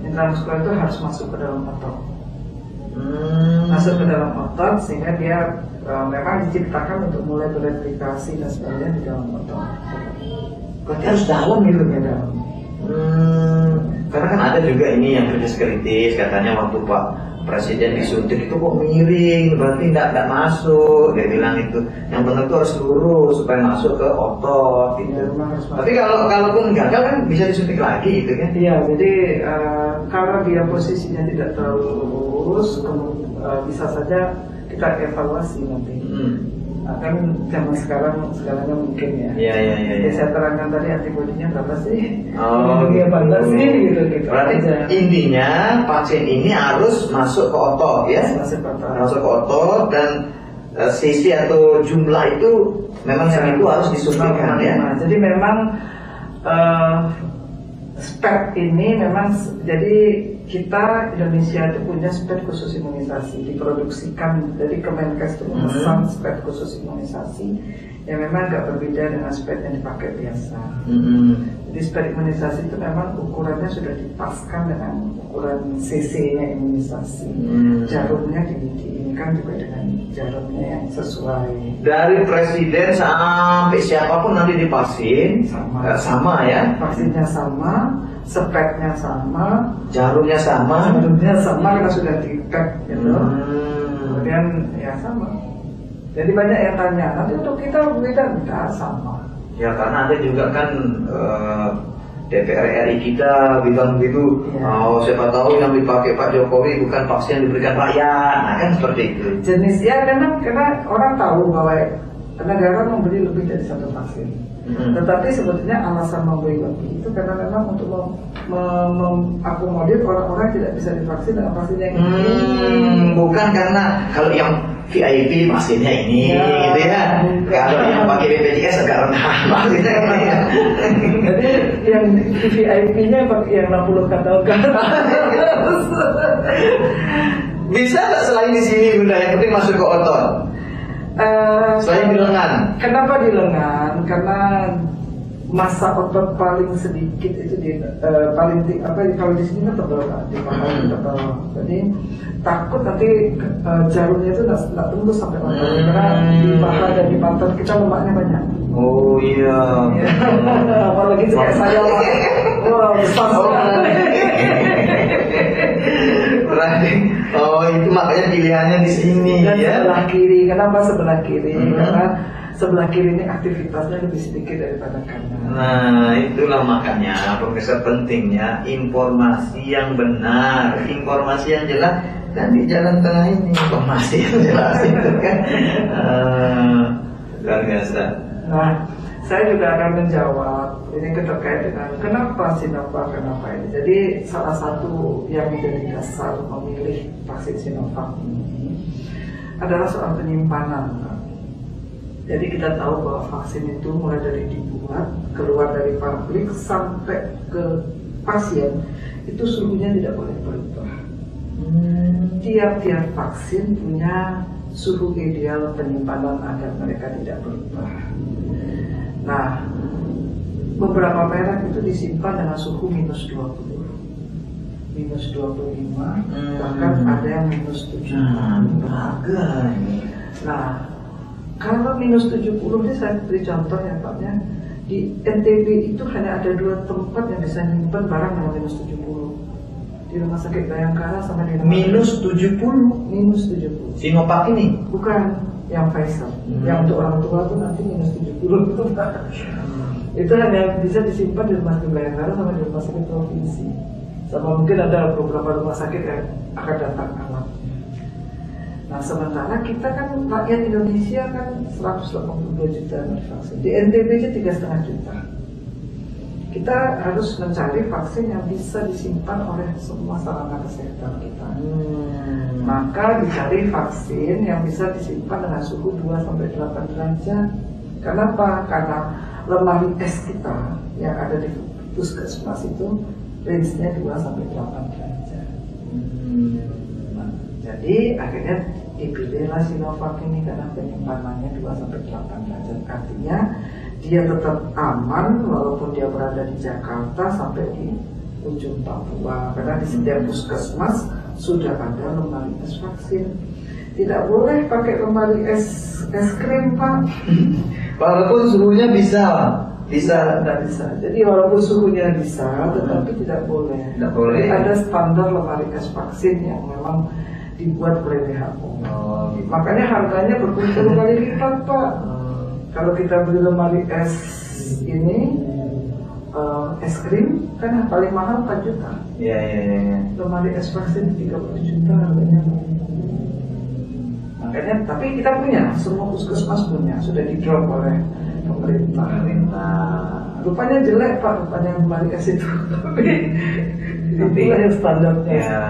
Intramuskuler itu harus masuk ke dalam otot. Masuk ke dalam otot sehingga dia memang diciptakan untuk mulai bereplikasi dan sebagainya di dalam otot. Berarti harus dalam gitu Ya dalam. Karena kan ada juga ini yang kritis katanya waktu Pak Presiden disuntik itu kok miring, berarti tidak masuk. Dia bilang itu yang benar itu harus lurus supaya masuk ke otot gitu. Ya, tapi kalaupun gagal kan bisa disuntik lagi gitu kan? Iya, jadi kalau dia posisinya tidak terlalu lurus, bisa saja kita evaluasi nanti. Kan zaman sekarangnya mungkin ya. Iya. Jadi saya terangkan tadi antibodinya berapa sih? Dia berapa sih gitu. Berarti intinya vaksin ini harus masuk ke otot ya. Masuk ke otot dan sisi atau jumlah itu memang segitu harus disuntikan ya. Jadi memang spek ini memang jadi kita Indonesia itu punya spek khusus imunisasi diproduksikan, jadi Kemenkes itu memesan spek khusus imunisasi yang memang agak berbeda dengan spek yang dipakai biasa. Jadi spek imunisasi itu memang ukurannya sudah dipaskan dengan ukuran cc-nya imunisasi. Jarumnya diinikan juga dengan jarumnya yang sesuai. Dari presiden sampai siapapun nanti divaksin sama ya. Vaksinnya sama, speknya sama, jarumnya sama karena sudah di-pack gitu. Kemudian ya sama. Jadi banyak yang tanya, nanti untuk kita beda sama. Ya karena ada juga kan DPR RI kita bilang begitu, siapa tahu yang dipakai Pak Jokowi bukan vaksin yang diberikan rakyat, nah kan seperti itu. Jenis ya karena orang tahu bahwa negara memberi lebih dari satu vaksin. Tetapi sebetulnya alasan memberi lebih itu karena memang untuk mengakomodir orang-orang tidak bisa divaksin dengan vaksin yang ini. Bukan karena kalau yang VIP vaksinnya ini, gitu ya. Kalau yang pakai BPJS agak rendah vaksinnya ini. Jadi yang VIP-nya yang 60 tahun ke atas. Bisa nggak selain di sini Bunda? Yang penting masuk ke otot. Selain di lengan. Kenapa di lengan? Karena masa otot paling sedikit itu paling kalau di sini kan tebal, di paha tebal. Jadi takut nanti jarumnya itu nggak tembus sampai otot. Karena di paha dan di pantat kita lemaknya banyak. Oh iya. Apalagi kayak saya lah. Wah besar sekali. Oh itu makanya pilihannya di sini. Dan ya. Sebelah kiri. Kenapa sebelah kiri? Karena sebelah kiri ini aktivitasnya lebih sedikit daripada kanan. Nah itulah makanya Profesor pentingnya informasi yang benar, informasi yang jelas. Dan di jalan tengah ini informasi yang jelas itu kan luar biasa. Nah saya juga akan menjawab ini terkait dengan kenapa Sinovac, kenapa ini. Jadi salah satu yang menjadi dasar memilih vaksin Sinovac ini adalah soal penyimpanan. Jadi kita tahu bahwa vaksin itu mulai dari dibuat, keluar dari pabrik sampai ke pasien itu suhunya tidak boleh berubah. Tiap-tiap vaksin punya suhu ideal penyimpanan agar mereka tidak berubah. Nah, beberapa merek itu disimpan dengan suhu minus 20, minus 25, bahkan ada yang minus 70. Nah, kalau minus 70 ini saya beri contoh ya Pak ya. Di NTB itu hanya ada 2 tempat yang bisa nyimpan barang dengan minus 70. Di Rumah Sakit Bayangkara sama di minus 70. Minus 70. Sinovac ini? Bukan, yang Pfizer. Yang untuk orang tua itu nanti minus 70 itu Pak. Itu hanya bisa disimpan di Rumah Sakit Bayangkara sama di Rumah Sakit Provinsi. Sama mungkin ada beberapa rumah sakit yang akan datang alatnya. Nah sementara kita kan rakyat Indonesia kan 182 juta divaksin. Di NTB aja 3,5 juta. Kita harus mencari vaksin yang bisa disimpan oleh semua sarana kesehatan kita. Maka dicari vaksin yang bisa disimpan dengan suhu 2-8 derajat. Kenapa? Karena lemari es kita yang ada di puskesmas itu range-nya 2-8 derajat. Nah, jadi akhirnya dipilihlah Sinovac ini karena penyimpanannya 2-8 derajat. Artinya dia tetap aman walaupun dia berada di Jakarta sampai di ujung Papua, karena di setiap puskesmas sudah ada lemari es vaksin. Tidak boleh pakai lemari es krim, Pak. Walaupun suhunya bisa. Tidak bisa. Jadi walaupun suhunya bisa, tetapi tidak boleh. Tidak boleh. Jadi ada standar lemari es vaksin yang memang dibuat oleh WHO. Gitu. Makanya harganya berpuluh-puluh kali lipat, Pak. Kalau kita beli lemari es ini, es krim kan paling mahal 4 juta. Iya. Lemari es vaksin 30 juta harganya. Makanya, tapi kita punya, semua puskesmas punya, sudah di-drop oleh pemerintah. Rupanya jelek, Pak, rupanya lemari es itu. Tapi yang standarnya. Ya,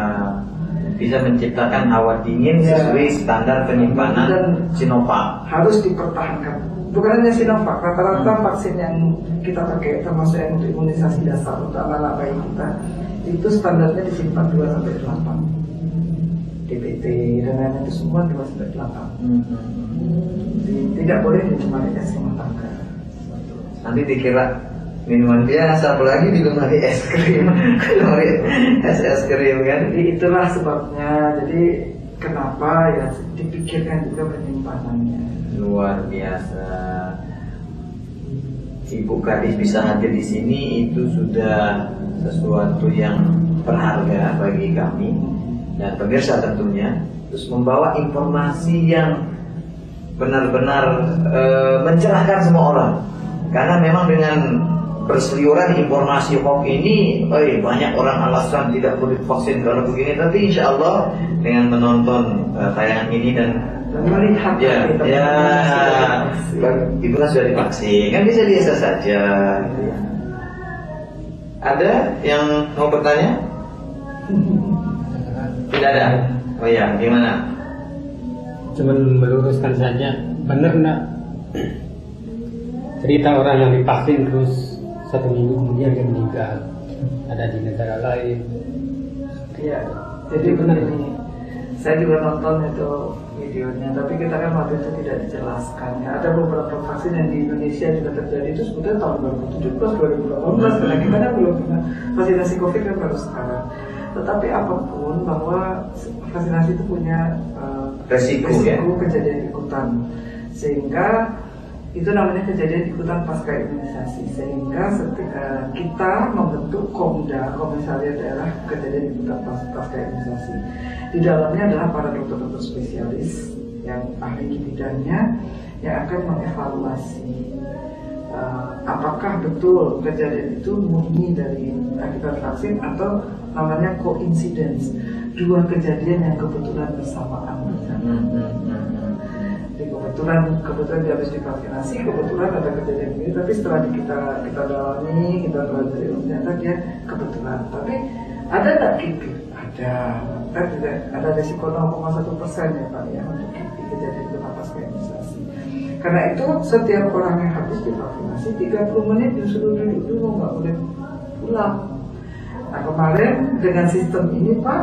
bisa menciptakan hawa dingin sesuai standar penyimpanan Sinovac. Harus dipertahankan. Bukan hanya Sinovac, rata-rata vaksin yang kita pakai, termasuk yang untuk imunisasi dasar untuk anak-anak bayi kita, itu standarnya disimpan 2-8. DPT dan lain-lain itu semua 2-8. Tidak boleh ditemani es rumah tangga. Nanti dikira minuman biasa, apalagi di lemari es krim. Lemari es krim kan. Jadi itulah sebabnya. Jadi kenapa ya dipikirkan juga penyimpanannya. Luar biasa. Ibu Kadis bisa hadir di sini itu sudah sesuatu yang berharga bagi kami dan pemirsa tentunya. Terus membawa informasi yang benar-benar mencerahkan semua orang. Karena memang dengan berseliweran informasi hoax ini, banyak orang alasan tidak boleh vaksin karena begini. Tapi insya Allah dengan menonton tayangan ini dan melihat ibu kan sudah divaksin, kan bisa biasa saja. Ada yang mau bertanya? Tidak ada. Oh iya, gimana? Cuman meluruskan saja, benar enggak cerita orang yang divaksin terus 1 minggu kemudian dia meninggal, ada di negara lain? Iya, jadi benar ini. Saya juga nonton itu videonya, tapi kita kan waktu itu tidak dijelaskan. Ya, ada beberapa vaksin yang di Indonesia juga terjadi itu sebetulnya tahun 2017, 2018, karena kita kan belum pernah vaksinasi COVID kan baru sekarang. Tetapi apapun bahwa vaksinasi itu punya resiko kejadian ikutan, sehingga itu namanya kejadian ikutan pasca imunisasi. Sehingga kita membentuk Komda, Komisariat Daerah Kejadian Ikutan pasca imunisasi. Di dalamnya adalah para dokter-dokter spesialis yang ahli di bidangnya yang akan mengevaluasi apakah betul kejadian itu murni dari akibat vaksin atau namanya coincidence, 2 kejadian yang kebetulan bersamaan. Kebetulan dia habis divaksinasi, kebetulan ada kejadian ini, tapi setelah kita dalami, kita pelajari, ternyata dia kebetulan. Tapi ada tak kipi? Ada. Kan tidak ada risiko 0,1% ya Pak ya untuk kipi kejadian itu pasca imunisasi. Karena itu setiap orang yang habis divaksinasi 30 menit disuruh duduk dulu, nggak boleh pulang. Nah kemarin dengan sistem ini Pak,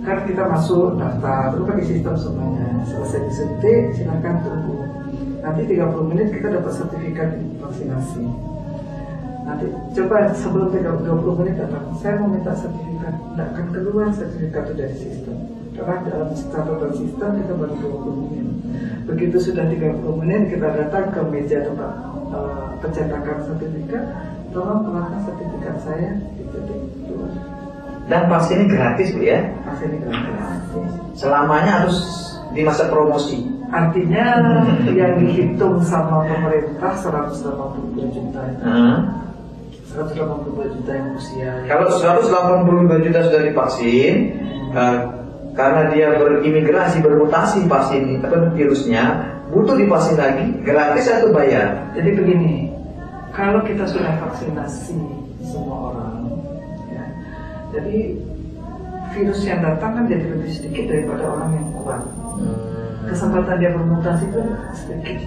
kan kita masuk daftar, terus pakai sistem semuanya. Selesai disuntik, silakan tunggu. Nanti 30 menit kita dapat sertifikat vaksinasi. Nanti coba sebelum 20 menit datang, saya mau minta sertifikat, tidak akan keluar sertifikat itu dari sistem. Karena dalam catatan sistem kita baru 20 menit. Begitu sudah 30 menit kita datang ke meja tempat pencetakan sertifikat, tolong keluarkan sertifikat saya, diketik keluar. Dan vaksinnya gratis Bu ya? Vaksinnya gratis. Selamanya harus di masa promosi. Artinya yang dihitung sama pemerintah 182 juta itu. 182 juta yang usia. Kalau 182 juta sudah divaksin, karena dia berimigrasi, bermutasi vaksin atau virusnya, butuh divaksin lagi, gratis atau bayar? Jadi begini, kalau kita sudah vaksinasi semua orang, ya, jadi virus yang datang kan jadi lebih sedikit daripada orang yang kuat. Kesempatan dia bermutasi itu sedikit,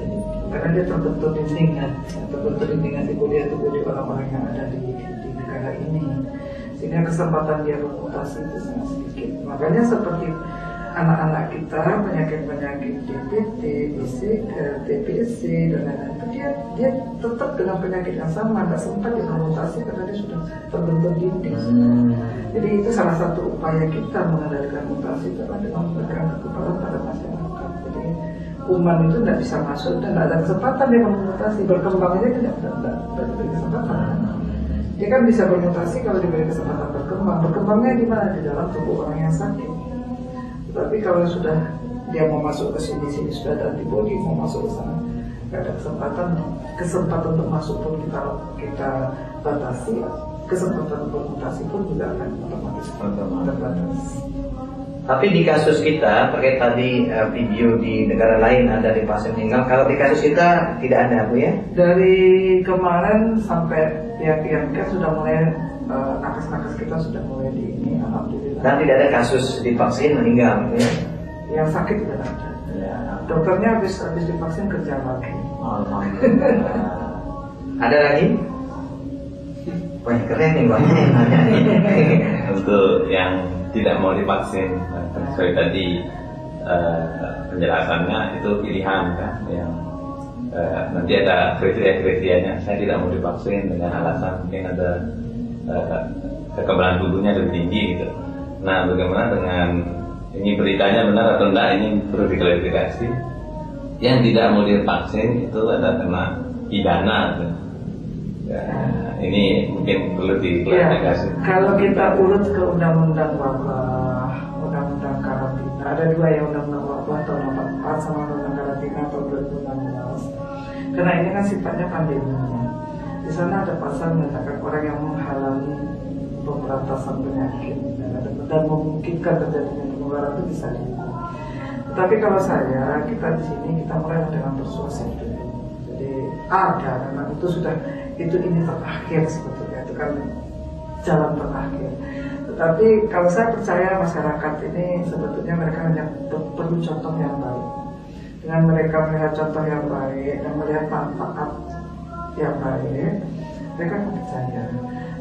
karena dia terbentur dindingan di kuliah tubuh di orang-orang yang ada di negara ini, sehingga kesempatan dia bermutasi itu sangat sedikit. Makanya seperti anak-anak kita penyakit-penyakit DPT, TBC dan lain-lain, dia tetap dengan penyakit yang sama, nggak sempat dia bermutasi karena dia sudah terbentur dinding. Jadi itu salah satu upaya kita mengendalikan mutasi adalah dengan memberikan kekebalan pada masyarakat. Jadi kuman itu tidak bisa masuk dan tidak ada kesempatan dia bermutasi, berkembang aja tidak diberi kesempatan. Dia kan bisa bermutasi kalau diberi kesempatan berkembang. Berkembangnya di mana? Di dalam tubuh orang yang sakit. Tapi kalau sudah dia mau masuk ke sini sudah ada antibodi, mau masuk ke sana nggak ada kesempatan untuk masuk pun kita batasi, kesempatan untuk mutasi pun juga akan otomatis terbatas. Tapi di kasus kita terkait tadi video di negara lain ada di pasien meninggal, kalau di kasus kita tidak ada, Bu ya? Dari kemarin sampai pihak-pihak sudah mulai nakes-nakes kita sudah mulai di ini, alhamdulillah. Dan tidak ada kasus divaksin meninggal, ya? Yang sakit tidak ada. Ya. Dokternya habis divaksin kerja lagi. Alhamdulillah. Ada lagi? Wah, keren nih banyak yang nanya. Untuk yang tidak mau divaksin, sesuai tadi penjelasannya itu pilihan kan, yang nanti ada kriteria-kriterianya. Saya tidak mau divaksin dengan alasan mungkin ada kekebalan tubuhnya lebih tinggi gitu. Nah, bagaimana dengan ini beritanya benar atau enggak, ini perlu diklarifikasi. Yang tidak mau divaksin itu ada kena pidana gitu. Ya, ini mungkin perlu diklarifikasi. Ya, kalau kita urut ke undang-undang wabah, undang-undang karantina, ada dua ya, undang-undang wabah tahun 1944 sama undang-undang karantina tahun 2016. Karena ini kan sifatnya pandeminya. Di sana ada pasal menyatakan orang yang menghalangi pemberantasan penyakit dan memungkinkan terjadinya penularan itu bisa dihukum. Tapi kalau kita di sini kita mulai dengan persuasif dulu. Jadi ada, memang ini terakhir sebetulnya, itu kan jalan terakhir. Tetapi kalau saya percaya masyarakat ini sebetulnya mereka hanya perlu contoh yang baik. Dengan mereka melihat contoh yang baik dan melihat manfaat yang baik, mereka akan percaya.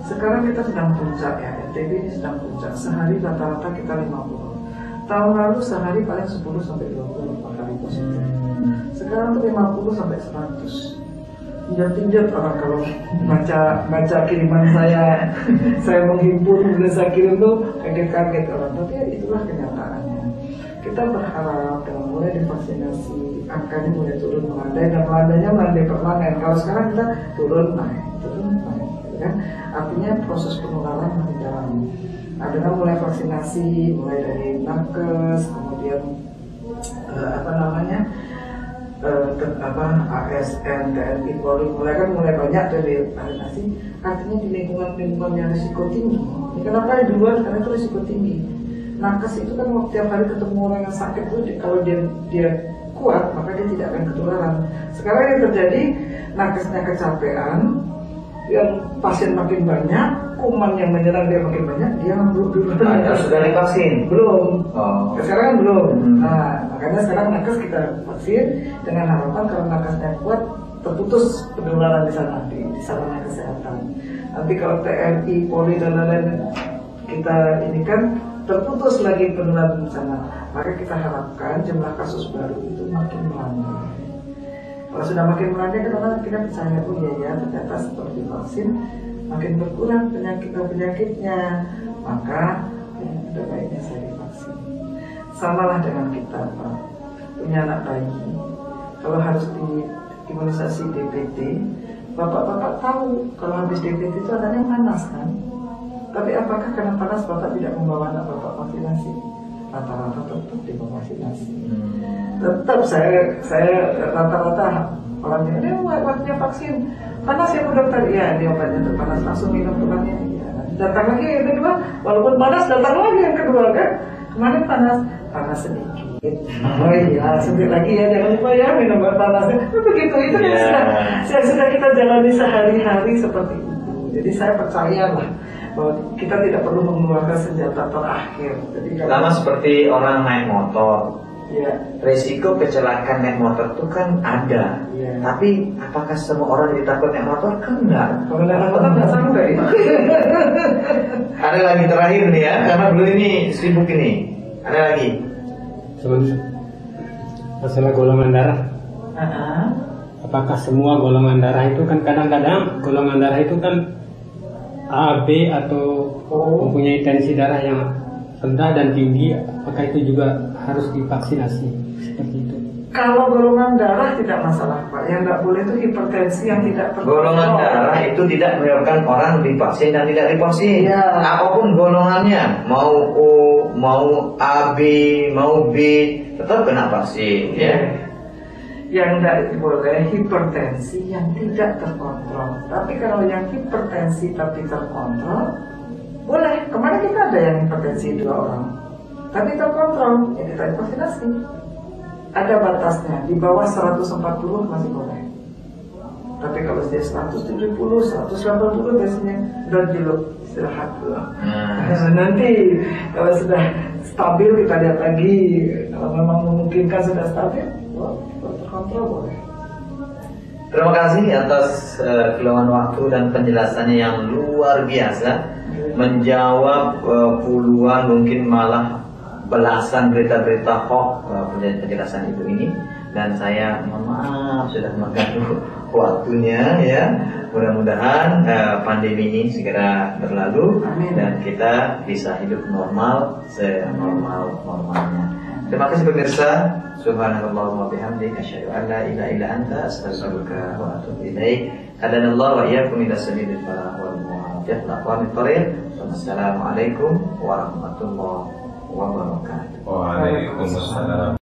Sekarang kita sedang puncak ya, NTB ini sedang puncak. Sehari rata-rata kita 50. Tahun lalu sehari paling 10-20 kali positif. Sekarang tuh 50-100. Tinjat orang kalau baca kiriman saya menghimpun kemudian saya kirim tuh kaget orang. Tapi ya, itulah kenyataannya. Kita berharap dengan mulai divaksinasi angkanya mulai turun melandai, dan melandai permanen. Kalau sekarang kita turun naik, gitu kan? Artinya proses penularan masih jalan. Nah, dengan mulai vaksinasi, mulai dari nakes, kemudian ASN, TNI, Polri, mulai banyak dari vaksinasi. Artinya di lingkungan yang risiko tinggi. Kenapa di luar? Karena itu risiko tinggi. Nakes itu kan tiap hari ketemu orang yang sakit itu, kalau dia kuat maka dia tidak akan ketularan. Sekarang yang terjadi, nakesnya kecapean, yang pasien makin banyak, kuman yang menyerang dia makin banyak, dia belum sudah divaksin? Belum. Sekarang kan belum. Nah, makanya sekarang nakes kita vaksin dengan harapan kalau nakesnya kuat, terputus penularan di sana, di sarana kesehatan. Nanti kalau TNI, Polri dan lain-lain kita ini kan terputus lagi penularan di sana, maka kita harapkan jumlah kasus baru itu makin melandai. Kalau sudah makin melandai, kan kita percaya, oh iya ya, ternyata setelah divaksin makin berkurang penyakitnya, maka ada baiknya saya divaksin. Samalah dengan kita, Pak, punya anak bayi, kalau harus diimunisasi DPT, bapak-bapak tahu kalau habis DPT itu anaknya panas kan. Tapi apakah karena panas bapak tidak membawa anak bapak vaksinasi? Rata-rata tetap divaksinasi. Tetap saya rata-rata orangnya, dia waktunya vaksin panas ya Bu Dokter, iya dia obatnya untuk panas, langsung minum obatnya. Ya. Datang lagi yang kedua, walaupun panas datang lagi yang kedua kan. Kemarin panas sedikit. Oh iya, suntik lagi ya, jangan lupa ya minum obat panasnya. Begitu itu kan sudah kita jalani sehari-hari seperti itu. Jadi saya percayalah bahwa kita tidak perlu mengeluarkan senjata terakhir. Jadi sama seperti orang naik motor, Ya. Resiko kecelakaan naik motor itu kan ada. Iya. Tapi apakah semua orang ditakut naik motor? Kan enggak. Kalau naik motor nggak sampai. Ada lagi terakhir nih ya, karena dulu ini sibuk ini. Ada lagi. Sebentar. Masalah golongan darah. Apakah semua golongan darah itu kan kadang-kadang golongan darah itu kan A, B atau mempunyai tensi darah yang rendah dan tinggi, apakah itu juga harus divaksinasi seperti itu? Kalau golongan darah tidak masalah Pak, yang nggak boleh itu hipertensi yang tidak terkontrol. Golongan darah itu tidak menyebabkan orang divaksin dan tidak divaksin. Iya. Apapun golongannya, mau O, mau AB, mau B, tetap kena vaksin. Ya. Yang tidak boleh hipertensi yang tidak terkontrol. Tapi kalau yang hipertensi tapi terkontrol, boleh. Kemarin kita ada yang hipertensi 2 orang, tapi terkontrol, ya kita vaksinasi. Ada batasnya, di bawah 140 masih boleh. Tapi kalau dia 170, 180 biasanya udah juluk, istirahat dulu. Nanti kalau sudah stabil kita lihat lagi. Kalau memang memungkinkan sudah stabil, terkontrol boleh. Terima kasih atas keluangan waktu dan penjelasannya yang luar biasa, menjawab puluhan mungkin malah belasan berita-berita hoax penjelasan ibu ini. Dan saya mohon maaf sudah mengganggu waktunya ya. Mudah-mudahan pandemi ini segera berlalu. Amin. Dan kita bisa hidup normal senormal-normalnya. Terima kasih pemirsa. Subhanallahumma bihamdika asyhadu an la ilaha illa anta astaghfiruka wa atubu ilaik. Hadanallahu wa iyyakum ila sabilil falah wal muwafaqah aqwamit thariq. Wassalamualaikum warahmatullahi wabarakatuh. Waalaikumsalam.